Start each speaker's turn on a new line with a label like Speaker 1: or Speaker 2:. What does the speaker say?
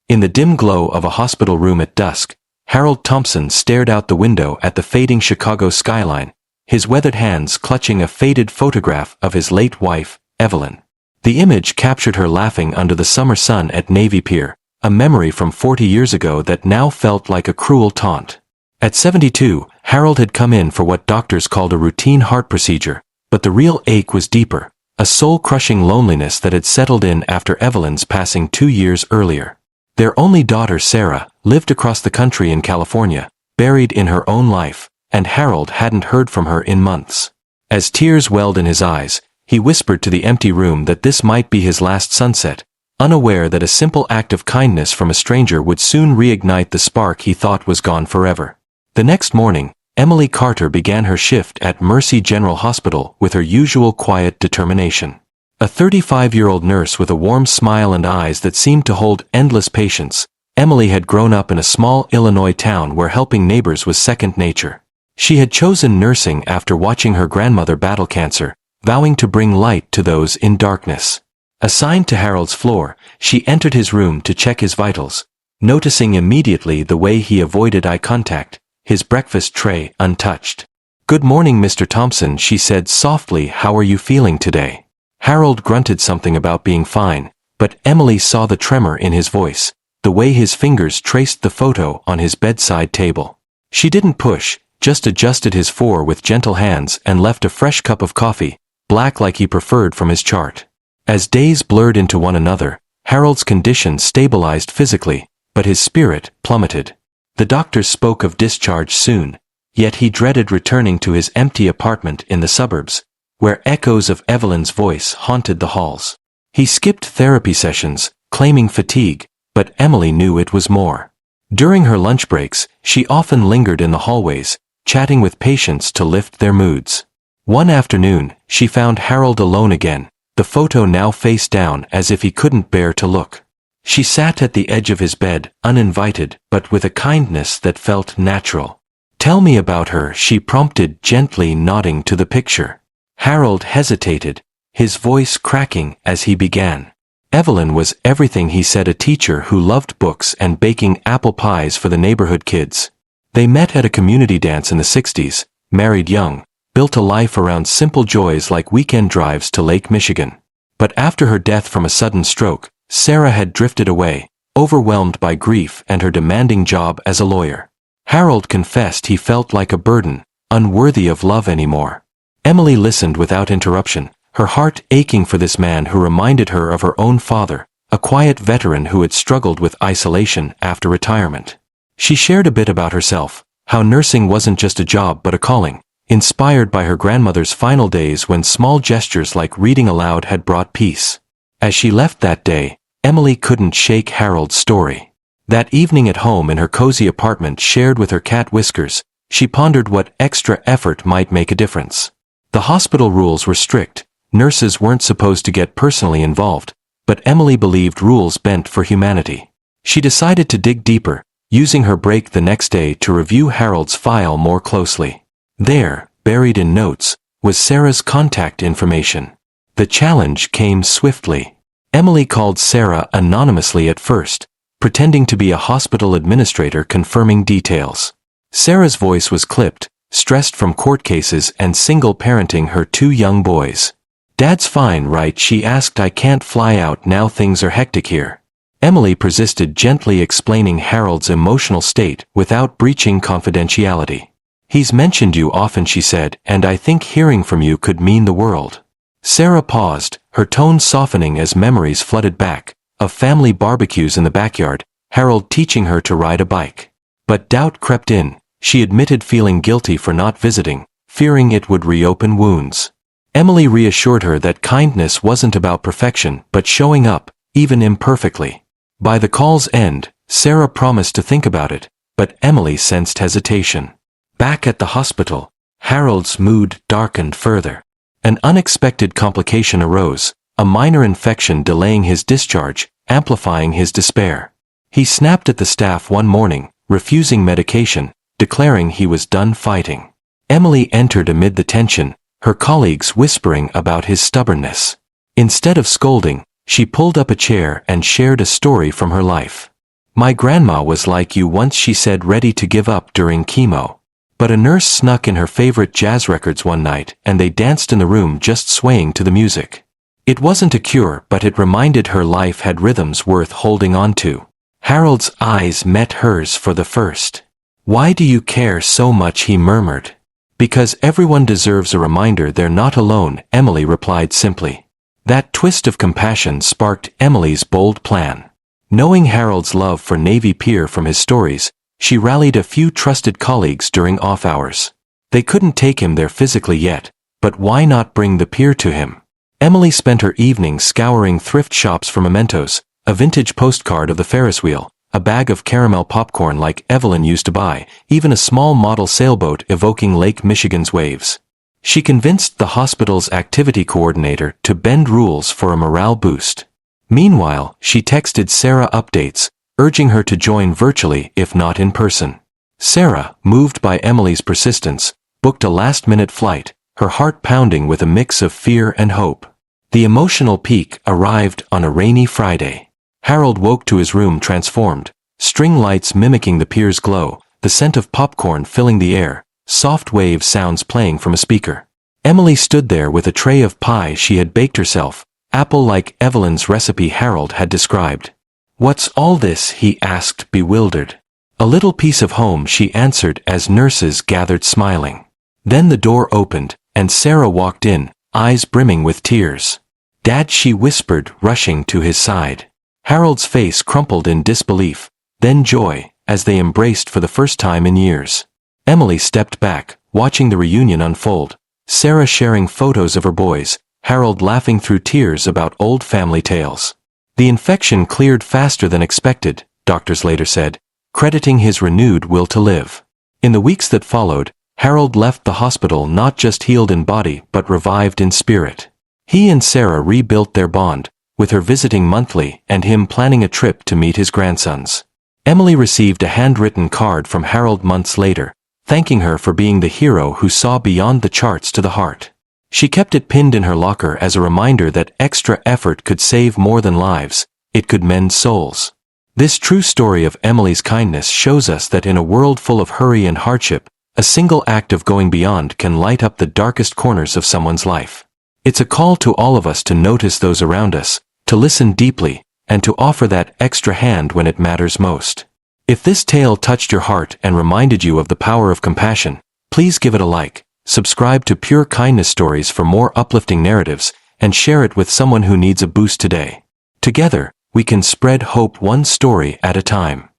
Speaker 1: In the dim glow of a hospital room at dusk, Harold Thompson stared out the window at the fading Chicago skyline, his weathered hands clutching a faded photograph of his late wife, Evelyn. The image captured her laughing under the summer sun at Navy Pier, a memory from 40 years ago that now felt like a cruel taunt. At 72, Harold had come in for what doctors called a routine heart procedure, but the real ache was deeper, a soul-crushing loneliness that had settled in after Evelyn's passing 2 years earlier. Their only daughter, Sarah, lived across the country in California, buried in her own life, and Harold hadn't heard from her in months. As tears welled in his eyes, he whispered to the empty room that this might be his last sunset, unaware that a simple act of kindness from a stranger would soon reignite the spark he thought was gone forever. The next morning, Emily Carter began her shift at Mercy General Hospital with her usual quiet determination. A 35-year-old nurse with a warm smile and eyes that seemed to hold endless patience, Emily had grown up in a small Illinois town where helping neighbors was second nature. She had chosen nursing after watching her grandmother battle cancer, vowing to bring light to those in darkness. Assigned to Harold's floor, she entered his room to check his vitals, noticing immediately the way he avoided eye contact, his breakfast tray untouched. "Good morning, Mr. Thompson," she said softly. "How are you feeling today?" Harold grunted something about being fine, but Emily saw the tremor in his voice, the way his fingers traced the photo on his bedside table. She didn't push, just adjusted his fore with gentle hands and left a fresh cup of coffee, black like he preferred from his chart. As days blurred into one another, Harold's condition stabilized physically, but his spirit plummeted. The doctors spoke of discharge soon, yet he dreaded returning to his empty apartment in the suburbs, where echoes of Evelyn's voice haunted the halls. He skipped therapy sessions, claiming fatigue, but Emily knew it was more. During her lunch breaks, she often lingered in the hallways, chatting with patients to lift their moods. One afternoon, she found Harold alone again, the photo now face down as if he couldn't bear to look. She sat at the edge of his bed, uninvited, but with a kindness that felt natural. "Tell me about her," she prompted, gently nodding to the picture. Harold hesitated, his voice cracking as he began. Evelyn was everything he said, a teacher who loved books and baking apple pies for the neighborhood kids. They met at a community dance in the 60s, married young, built a life around simple joys like weekend drives to Lake Michigan. But after her death from a sudden stroke, Sarah had drifted away, overwhelmed by grief and her demanding job as a lawyer. Harold confessed he felt like a burden, unworthy of love anymore. Emily listened without interruption, her heart aching for this man who reminded her of her own father, a quiet veteran who had struggled with isolation after retirement. She shared a bit about herself, how nursing wasn't just a job but a calling, inspired by her grandmother's final days when small gestures like reading aloud had brought peace. As she left that day, Emily couldn't shake Harold's story. That evening at home in her cozy apartment shared with her cat Whiskers, she pondered what extra effort might make a difference. The hospital rules were strict, nurses weren't supposed to get personally involved, but Emily believed rules bent for humanity. She decided to dig deeper, using her break the next day to review Harold's file more closely. There, buried in notes, was Sarah's contact information. The challenge came swiftly. Emily called Sarah anonymously at first, pretending to be a hospital administrator confirming details. Sarah's voice was clipped, stressed from court cases and single parenting her 2 young boys. "Dad's fine, right?" she asked. "I can't fly out now, things are hectic here." Emily persisted, gently explaining Harold's emotional state without breaching confidentiality. "He's mentioned you often," she said, "and I think hearing from you could mean the world." Sarah paused, her tone softening as memories flooded back, of family barbecues in the backyard, Harold teaching her to ride a bike. But doubt crept in. She admitted feeling guilty for not visiting, fearing it would reopen wounds. Emily reassured her that kindness wasn't about perfection but showing up, even imperfectly. By the call's end, Sarah promised to think about it, but Emily sensed hesitation. Back at the hospital, Harold's mood darkened further. An unexpected complication arose, a minor infection delaying his discharge, amplifying his despair. He snapped at the staff one morning, refusing medication, declaring he was done fighting. Emily entered amid the tension, her colleagues whispering about his stubbornness. Instead of scolding, she pulled up a chair and shared a story from her life. My grandma was like you once, she said, ready to give up during chemo. But a nurse snuck in her favorite jazz records one night, and they danced in the room just swaying to the music. It wasn't a cure, but it reminded her life had rhythms worth holding on to. Harold's eyes met hers for the first. Why do you care so much, he murmured. Because everyone deserves a reminder they're not alone, Emily replied simply. That twist of compassion sparked Emily's bold plan. Knowing Harold's love for Navy Pier from his stories, she rallied a few trusted colleagues during off hours. They couldn't take him there physically yet, but why not bring the pier to him? Emily spent her evenings scouring thrift shops for mementos, a vintage postcard of the Ferris wheel, a bag of caramel popcorn like Evelyn used to buy, even a small model sailboat evoking Lake Michigan's waves. She convinced the hospital's activity coordinator to bend rules for a morale boost. Meanwhile, she texted Sarah updates, urging her to join virtually if not in person. Sarah, moved by Emily's persistence, booked a last-minute flight, her heart pounding with a mix of fear and hope. The emotional peak arrived on a rainy Friday. Harold woke to his room transformed, string lights mimicking the pier's glow, the scent of popcorn filling the air, soft wave sounds playing from a speaker. Emily stood there with a tray of pie she had baked herself, apple like Evelyn's recipe Harold had described. What's all this? He asked, bewildered. A little piece of home, she answered as nurses gathered smiling. Then the door opened, and Sarah walked in, eyes brimming with tears. Dad, she whispered, rushing to his side. Harold's face crumpled in disbelief, then joy, as they embraced for the first time in years. Emily stepped back, watching the reunion unfold, Sarah sharing photos of her boys, Harold laughing through tears about old family tales. The infection cleared faster than expected, doctors later said, crediting his renewed will to live. In the weeks that followed, Harold left the hospital not just healed in body but revived in spirit. He and Sarah rebuilt their bond, with her visiting monthly and him planning a trip to meet his grandsons. Emily received a handwritten card from Harold months later, thanking her for being the hero who saw beyond the charts to the heart. She kept it pinned in her locker as a reminder that extra effort could save more than lives, it could mend souls. This true story of Emily's kindness shows us that in a world full of hurry and hardship, a single act of going beyond can light up the darkest corners of someone's life. It's a call to all of us to notice those around us, to listen deeply, and to offer that extra hand when it matters most. If this tale touched your heart and reminded you of the power of compassion, please give it a like, subscribe to Pure Kindness Stories for more uplifting narratives, and share it with someone who needs a boost today. Together, we can spread hope one story at a time.